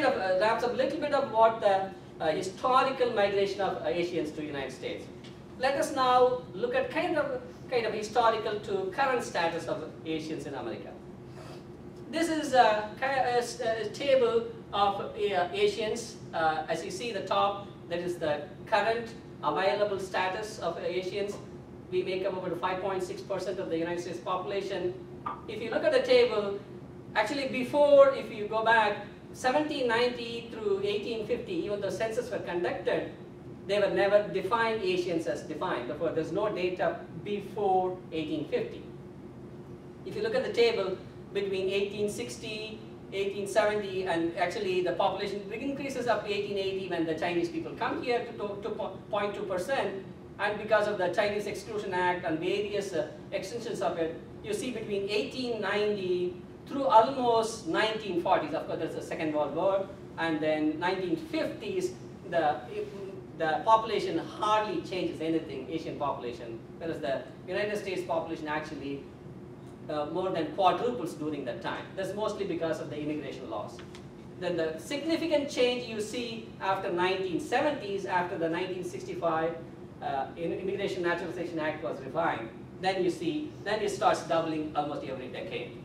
kind of wraps up a little bit of what the historical migration of Asians to the United States. Let us now look at kind of historical to current status of Asians in America. This is a table of Asians. As you see the top, that is the current available status of Asians. We make up about 5.6% of the United States population. If you look at the table, actually before, if you go back, 1790 through 1850, even though census were conducted, they were never defined Asians as defined. Therefore, there's no data before 1850. If you look at the table between 1860, 1870, and actually the population increases up to 1880 when the Chinese people come here to 0.2%, and because of the Chinese Exclusion Act and various extensions of it, you see between 1890 through almost 1940s, of course there's the Second World War, and then 1950s, the population hardly changes anything, Asian population, whereas the United States population actually more than quadruples during that time. That's mostly because of the immigration laws. Then the significant change you see after 1970s, after the 1965 Immigration Naturalization Act was refined, then you see, then it starts doubling almost every decade.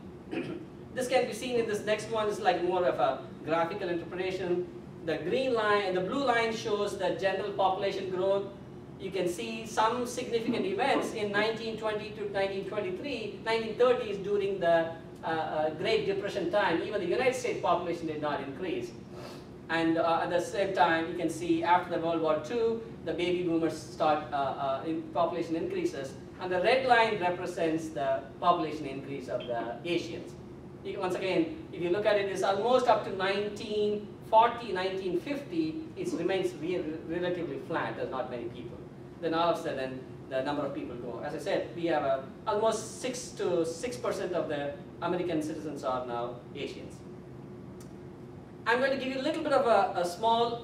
This can be seen in this next one. Is like more of a graphical interpretation. The green line, the blue line shows the general population growth. You can see some significant events in 1920 to 1923, 1930s during the Great Depression time. Even the United States population did not increase. And at the same time, you can see after the World War II, the baby boomers start, population increases. And the red line represents the population increase of the Asians. Once again, if you look at it, it's almost up to 1940, 1950, it remains relatively flat. There's not many people. Then all of a sudden, the number of people go. As I said, we have almost 6% of the American citizens are now Asians. I'm going to give you a little bit of a small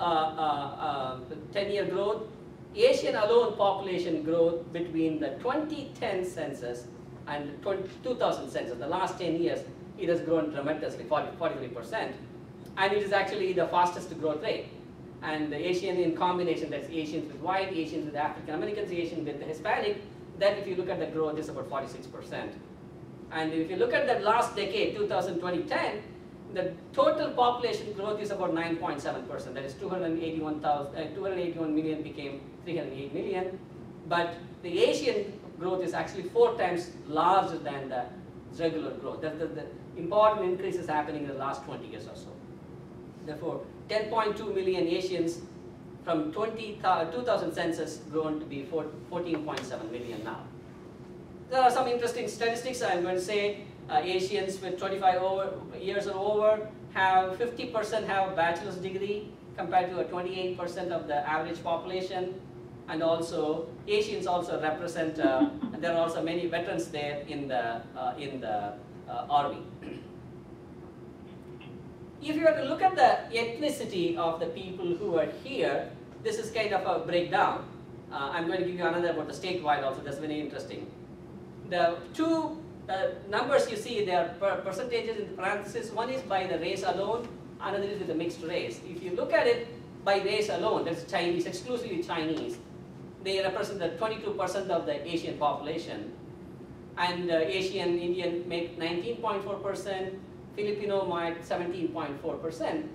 10-year growth. Asian alone population growth between the 2010 census and the 2000 census, the last 10 years, it has grown tremendously, 43%. And it is actually the fastest growth rate. And the Asian in combination, that's Asians with white, Asians with African Americans, Asian with the Hispanic, then if you look at the growth, it's about 46%. And if you look at the last decade, 2010, the total population growth is about 9.7%. That is 281 million became 308 million. But the Asian growth is actually 4 times larger than the regular growth. The important increase is happening in the last 20 years or so. Therefore, 10.2 million Asians from 2000 census grown to be 14.7 million now. There are some interesting statistics. I'm going to say Asians with 25 years or over have 50% have a bachelor's degree compared to a 28% of the average population. And also, Asians also represent, there are also many veterans there in the Army. If you were to look at the ethnicity of the people who are here, this is kind of a breakdown. I'm going to give you another about the statewide also, that's very interesting. The two numbers you see, they are percentages in the parentheses. One is by the race alone, another is with the mixed race. If you look at it by race alone, that's Chinese, exclusively Chinese. They represent the 22% of the Asian population. And Asian Indian make 19.4%, Filipino might 17.4%.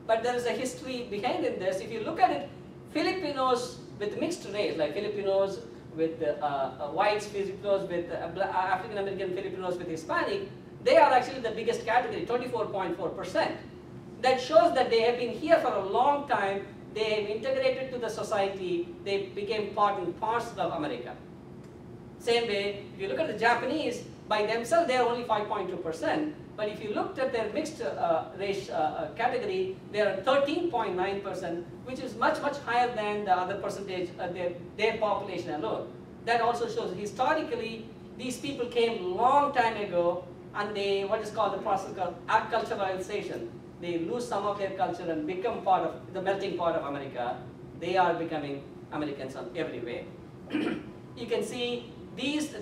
But there is a history behind in this. If you look at it, Filipinos with mixed race, like Filipinos with whites, Filipinos with African American, Filipinos with Hispanic, they are actually the biggest category, 24.4%. That shows that they have been here for a long time. They have integrated to the society. They became part and parcel of America. Same way, if you look at the Japanese, by themselves they are only 5.2%. But if you looked at their mixed race category, they are 13.9%, which is much, much higher than the other percentage, their population alone. That also shows historically, these people came long time ago, and they, what is called the process called acculturalization. They lose some of their culture and become part of the melting pot of America. They are becoming Americans in every way. You can see this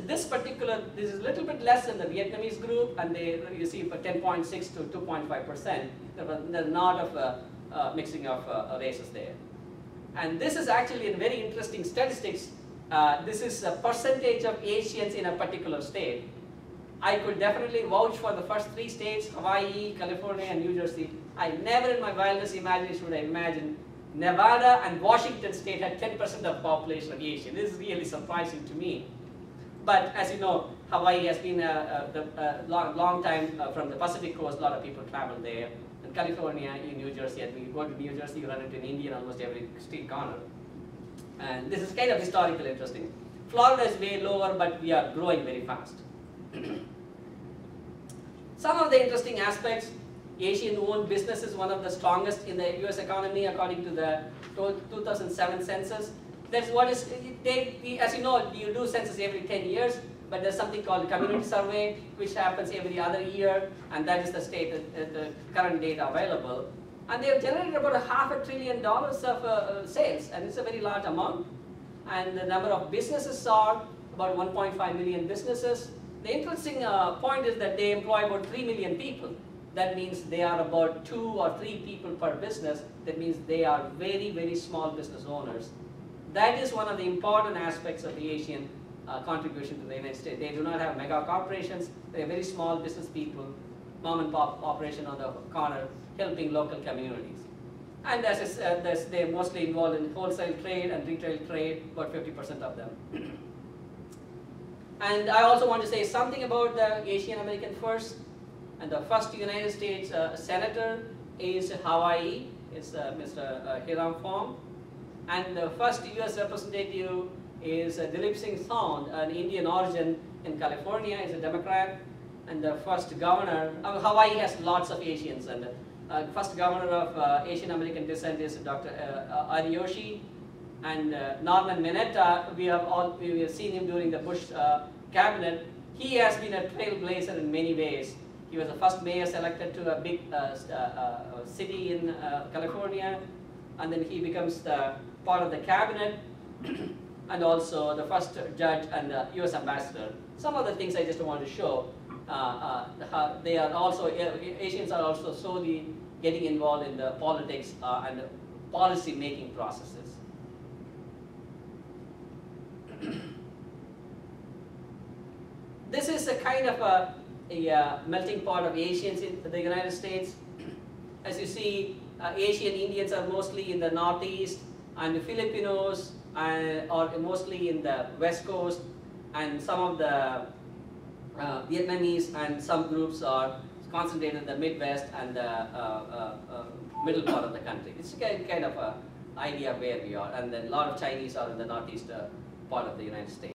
is a little bit less than the Vietnamese group, and you see for 10.6 to 2.5%. There's not of a mixing of races there. And this is actually a very interesting statistics. This is a percentage of Asians in a particular state. I could definitely vouch for the first 3 states, Hawaii, California, and New Jersey. I never in my wildest imagination would I imagine Nevada and Washington state had 10% of population of Asian. This is really surprising to me. But as you know, Hawaii has been a long time from the Pacific coast. A lot of people travel there. And California, in New Jersey, and when you go to New Jersey, you run into an Indian almost every street corner. And this is kind of historically interesting. Florida is way lower, but we are growing very fast. Some of the interesting aspects: Asian-owned business is one of the strongest in the U.S. economy, according to the 2007 census. That's what is, as you know, you do census every 10 years, but there's something called community survey, which happens every other year, and that is the state, the current data available. And they have generated about $500 billion of sales, and it's a very large amount. And the number of businesses are about 1.5 million businesses. The interesting point is that they employ about 3 million people. That means they are about 2 or 3 people per business. That means they are very, very small business owners. That is one of the important aspects of the Asian contribution to the United States. They do not have mega corporations. They are very small business people, mom and pop operation on the corner, helping local communities. And as I said, they're mostly involved in wholesale trade and retail trade, about 50% of them. And I also want to say something about the Asian American first. And the first United States senator is Hawaii, is Mr. Hiram Fong. And the first US representative is Dilip Singh Thond, an Indian origin in California, is a Democrat. And the first governor, Hawaii has lots of Asians, and first governor of Asian American descent is Dr. Ariyoshi. And Norman Mineta, we have seen him during the Bush cabinet. He has been a trailblazer in many ways. He was the first mayor selected to a big city in California, and then he becomes the part of the cabinet, and also the first judge and the U.S. ambassador. Some of the things I just want to show. They are also, Asians are also slowly getting involved in the politics and policy making processes. This is a kind of a melting pot of Asians in the United States. As you see, Asian Indians are mostly in the Northeast, and the Filipinos are mostly in the West Coast, and some of the Vietnamese and some groups are concentrated in the Midwest and the middle part of the country. It's kind of an idea of where we are, and then a lot of Chinese are in the Northeast part of the United States.